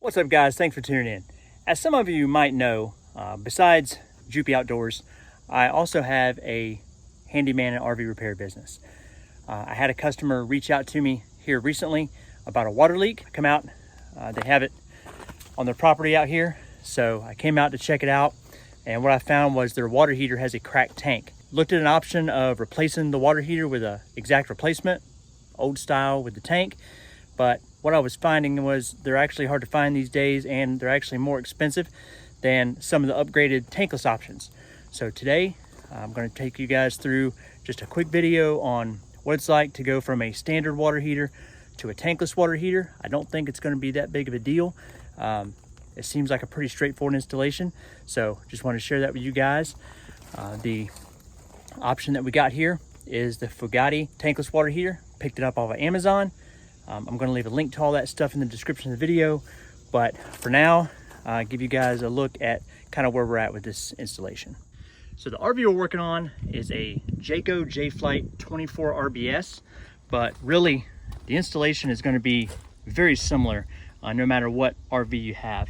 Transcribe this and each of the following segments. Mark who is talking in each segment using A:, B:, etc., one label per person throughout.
A: What's up, guys? Thanks for tuning in. As some of you might know, besides Jayco Outdoors, I also have a handyman and RV repair business. I had a customer reach out to me here recently about a water leak. Come out, they have it on their property out here. So I came out to check it out, and what I found was their water heater has a cracked tank. Looked at an option of replacing the water heater with an exact replacement, old style with the tank, but what I was finding was they're actually hard to find these days, and they're actually more expensive than some of the upgraded tankless options. So today I'm going to take you guys through just a quick video on what it's like to go from a standard water heater to a tankless water heater. I don't think it's going to be that big of a deal. It seems like a pretty straightforward installation, so just want to share that with you guys. The option that we got here is the Fogatti tankless water heater. Picked it up off of Amazon. I'm going to leave a link to all that stuff in the description of the video, but for now, give you guys a look at kind of where we're at with this installation. So the RV we're working on is a Jayco J-Flight 24 RBS, but really the installation is going to be very similar no matter what RV you have.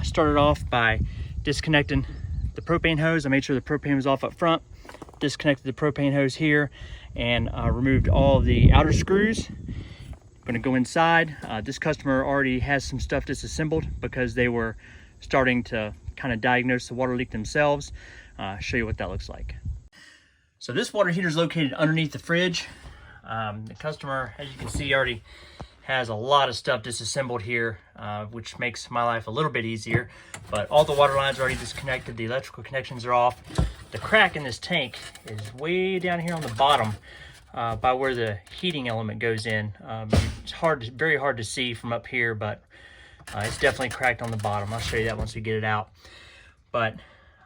A: Started off by disconnecting the propane hose. I made sure the propane was off up front, disconnected the propane hose here, and removed all the outer screws. Going to go inside. This customer already has some stuff disassembled because they were starting to kind of diagnose the water leak themselves. Show you what that looks like. So this water heater is located underneath the fridge. The customer, as you can see, already has a lot of stuff disassembled here, which makes my life a little bit easier. But all the water lines are already disconnected. The electrical connections are off. The crack in this tank is way down here on the bottom. By where the heating element goes in. It's very hard to see from up here, but it's definitely cracked on the bottom. I'll show you that once we get it out. But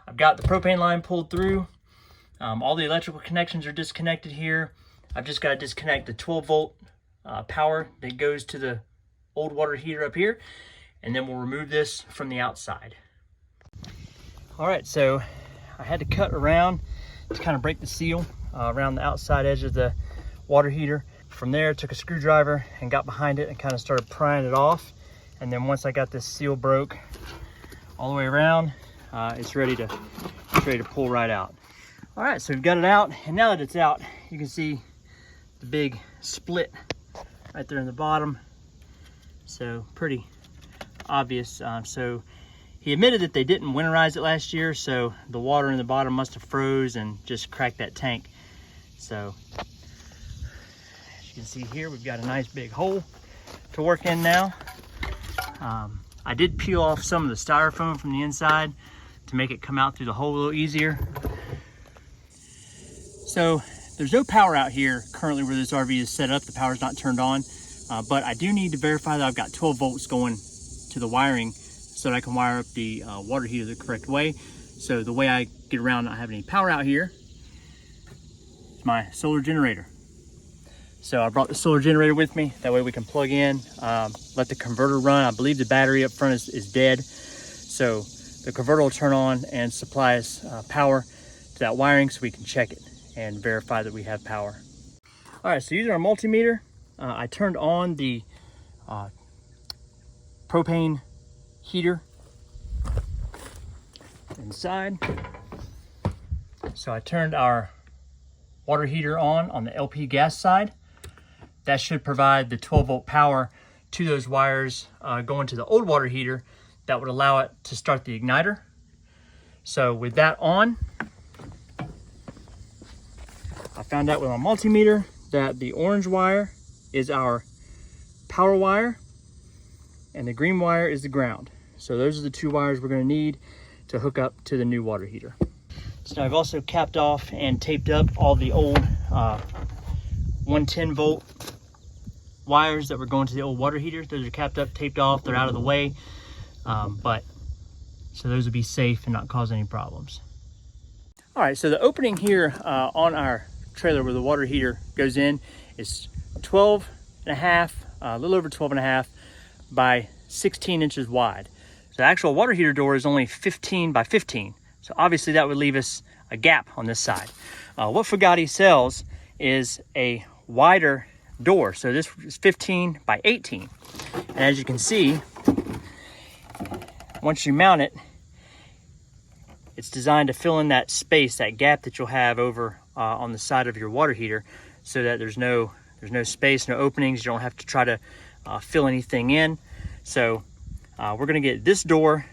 A: I've got the propane line pulled through. All the electrical connections are disconnected here. I've just got to disconnect the 12-volt power that goes to the old water heater up here, and then we'll remove this from the outside. All right, so I had to cut around to kind of break the seal around the outside edge of the water heater. From there, took a screwdriver and got behind it and kind of started prying it off. And then once I got this seal broke all the way around, it's ready to pull right out. All right, so we've got it out, and now that it's out, you can see the big split right there in the bottom. So pretty obvious. So he admitted that they didn't winterize it last year, so the water in the bottom must have froze and just cracked that tank. So as you can see here, we've got a nice big hole to work in now. I did peel off some of the styrofoam from the inside to make it come out through the hole a little easier. So there's no power out here currently where this RV is set up. The power's not turned on, but I do need to verify that I've got 12 volts going to the wiring so that I can wire up the water heater the correct way. So the way I get around not having any power out here is my solar generator. So I brought the solar generator with me. That way we can plug in, let the converter run. I believe the battery up front is dead. So the converter will turn on and supply us power to that wiring so we can check it and verify that we have power. All right, so using our multimeter, I turned on the propane heater inside. So I turned our water heater on the LP gas side. That should provide the 12-volt power to those wires going to the old water heater that would allow it to start the igniter. So with that on, I found out with my multimeter that the orange wire is our power wire and the green wire is the ground. So those are the two wires we're going to need to hook up to the new water heater. So I've also capped off and taped up all the old 110 volt wires that were going to the old water heater. Those are capped up, taped off, they're out of the way. So those will be safe and not cause any problems. All right, so the opening here on our trailer where the water heater goes in is 12 and a half, a little over 12 and a half by 16 inches wide. So the actual water heater door is only 15 by 15. So obviously that would leave us a gap on this side. What Fogatti sells is a wider door. So this is 15 by 18. And as you can see, once you mount it, it's designed to fill in that space, that gap that you'll have over on the side of your water heater, so that there's no space, no openings. You don't have to try to fill anything in. So we're gonna get this door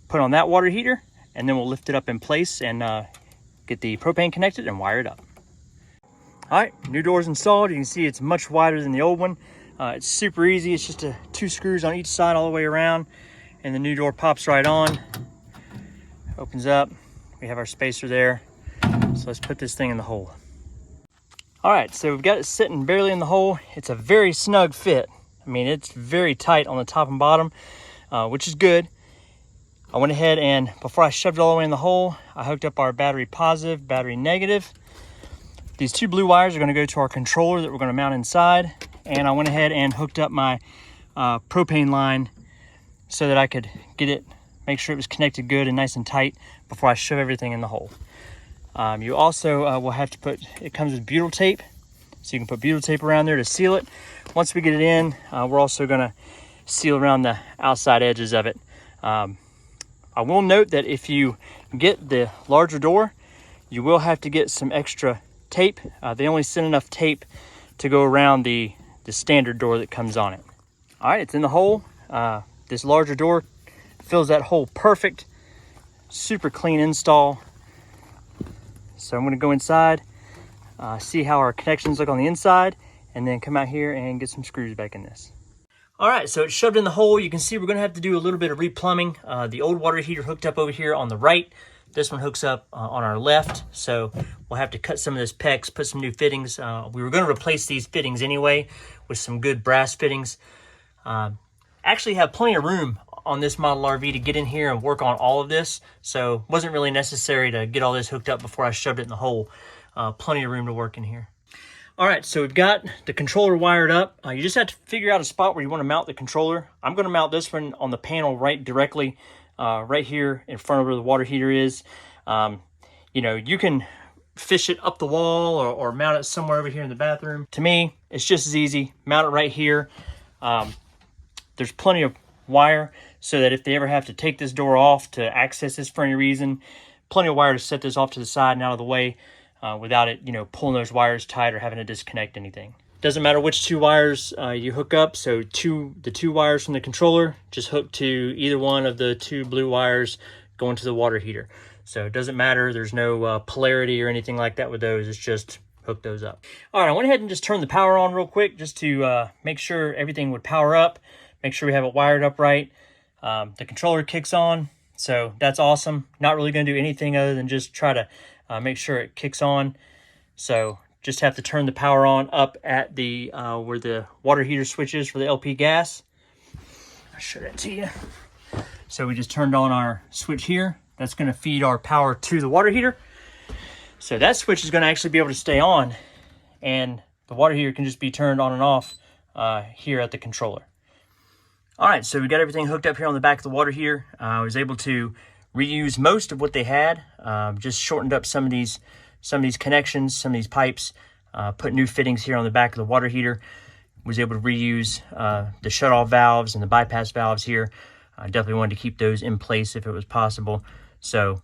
A: put on that water heater, and then we'll lift it up in place and get the propane connected and wire it up. All right, new door's installed. You can see it's much wider than the old one. It's super easy. It's just 2 screws on each side all the way around, and the new door pops right on, opens up. We have our spacer there. So let's put this thing in the hole. All right, so we've got it sitting barely in the hole. It's a very snug fit. I mean, it's very tight on the top and bottom, which is good. I went ahead and before I shoved it all the way in the hole, I hooked up our battery positive, battery negative. These 2 blue wires are going to go to our controller that we're going to mount inside. And I went ahead and hooked up my propane line so that I could get it, make sure it was connected good and nice and tight before I shove everything in the hole. You also will have to put, it comes with butyl tape, so you can put butyl tape around there to seal it. Once we get it in, we're also going to seal around the outside edges of it. I will note that if you get the larger door, you will have to get some extra tape. They only send enough tape to go around the standard door that comes on it. All right, it's in the hole. This larger door fills that hole perfect. Super clean install. So I'm gonna go inside, see how our connections look on the inside, and then come out here and get some screws back in this. All right, so it's shoved in the hole. You can see we're gonna have to do a little bit of replumbing. The old water heater hooked up over here on the right. This one hooks up on our left. So we'll have to cut some of this PEX, put some new fittings. We were gonna replace these fittings anyway with some good brass fittings. Actually have plenty of room on this model RV to get in here and work on all of this. So it wasn't really necessary to get all this hooked up before I shoved it in the hole. Plenty of room to work in here. All right, so we've got the controller wired up. You just have to figure out a spot where you want to mount the controller. I'm going to mount this one on the panel right directly, right here in front of where the water heater is. You know, you can fish it up the wall or mount it somewhere over here in the bathroom. To me, it's just as easy. Mount it right here. There's plenty of wire so that if they ever have to take this door off to access this for any reason, plenty of wire to set this off to the side and out of the way. Without it, you know, pulling those wires tight or having to disconnect anything. Doesn't matter which 2 wires you hook up. So the 2 wires from the controller just hook to either one of the 2 blue wires going to the water heater. So it doesn't matter. There's no polarity or anything like that with those. It's just hook those up. All right, I went ahead and just turned the power on real quick just to make sure everything would power up. Make sure we have it wired up right. The controller kicks on. So that's awesome. Not really going to do anything other than just try to make sure it kicks on. So just have to turn the power on up at the where the water heater switch is for the LP gas. I'll show that to you. So we just turned on our switch here. That's going to feed our power to the water heater. So that switch is going to actually be able to stay on, and the water heater can just be turned on and off here at the controller. All right, so we got everything hooked up here on the back of the water heater. I was able to reuse most of what they had, just shortened up some of these connections, some of these pipes, put new fittings here on the back of the water heater. Was able to reuse the shutoff valves and the bypass valves here. I definitely wanted to keep those in place if it was possible. So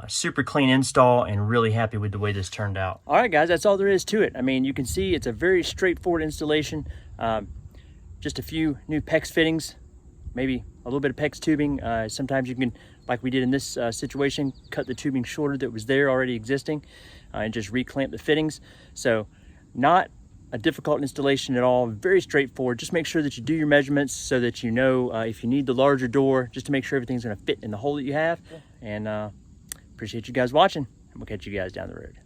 A: super clean install and really happy with the way this turned out. All right, guys, that's all there is to it. I mean, you can see it's a very straightforward installation. Just a few new PEX fittings, maybe a little bit of PEX tubing. Sometimes you can, like we did in this situation, cut the tubing shorter that was there already existing and just reclamp the fittings. So not a difficult installation at all, very straightforward. Just make sure that you do your measurements so that you know if you need the larger door, just to make sure everything's gonna fit in the hole that you have. And appreciate you guys watching, and we'll catch you guys down the road.